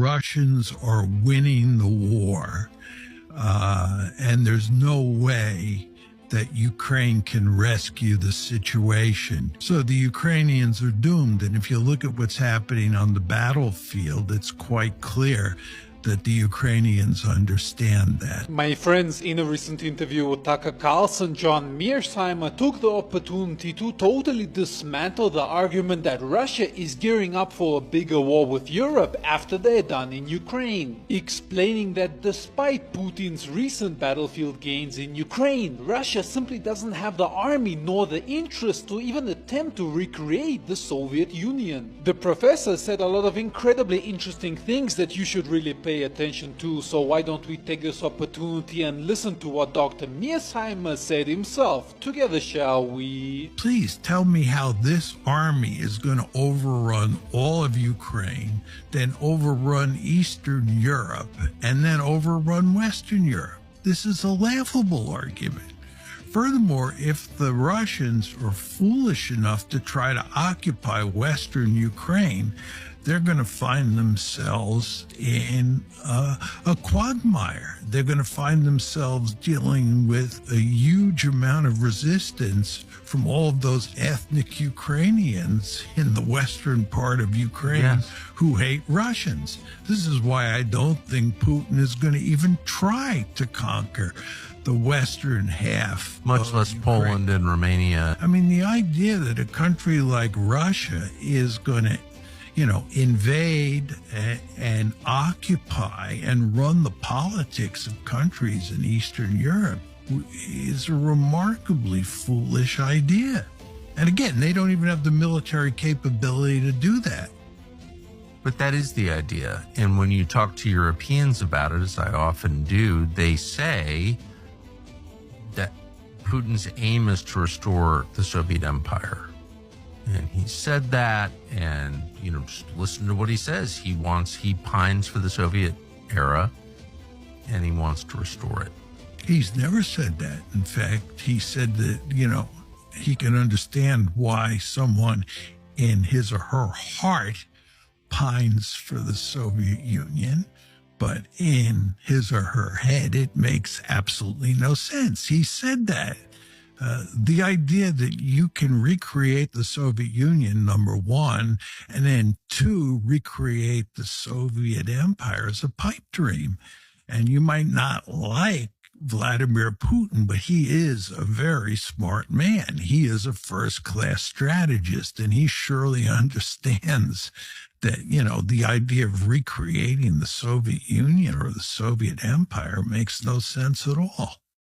Russians are winning the war, and there's no way that Ukraine can rescue the situation. So the Ukrainians are doomed. And if you look at what's happening on the battlefield, it's quite clear that the Ukrainians understand that. My friends, in a recent interview with Tucker Carlson, John Mearsheimer took the opportunity to totally dismantle the argument that Russia is gearing up for a bigger war with Europe after they're done in Ukraine, explaining that despite Putin's recent battlefield gains in Ukraine, Russia simply doesn't have the army nor the interest to even attempt to recreate the Soviet Union. The professor said a lot of incredibly interesting things that you should really pay attention to, so why don't we take this opportunity and listen to what Dr. Mearsheimer said himself. Together, shall we? Please tell me how this army is going to overrun all of Ukraine, then overrun Eastern Europe, and then overrun Western Europe. This is a laughable argument. Furthermore, if the Russians are foolish enough to try to occupy Western Ukraine, they're going to find themselves in a quagmire. They're going to find themselves dealing with a huge amount of resistance from all of those ethnic Ukrainians in the western part of Ukraine who hate Russians. This is why I don't think Putin is going to even try to conquer the western half, much less Ukraine. Poland and Romania. I mean, the idea that a country like Russia is going to invade and occupy and run the politics of countries in Eastern Europe is a remarkably foolish idea. And again, they don't even have the military capability to do that. But that is the idea. And when you talk to Europeans about it, as I often do, they say that Putin's aim is to restore the Soviet Empire. And he said that, and, just listen to what he says. He pines for the Soviet era, and he wants to restore it. He's never said that. In fact, he said that, he can understand why someone in his or her heart pines for the Soviet Union, but in his or her head, it makes absolutely no sense. He said that. The idea that you can recreate the Soviet Union, number one, and then two, recreate the Soviet Empire is a pipe dream. And you might not like Vladimir Putin, but he is a very smart man. He is a first-class strategist, and he surely understands that, the idea of recreating the Soviet Union or the Soviet Empire makes no sense at all.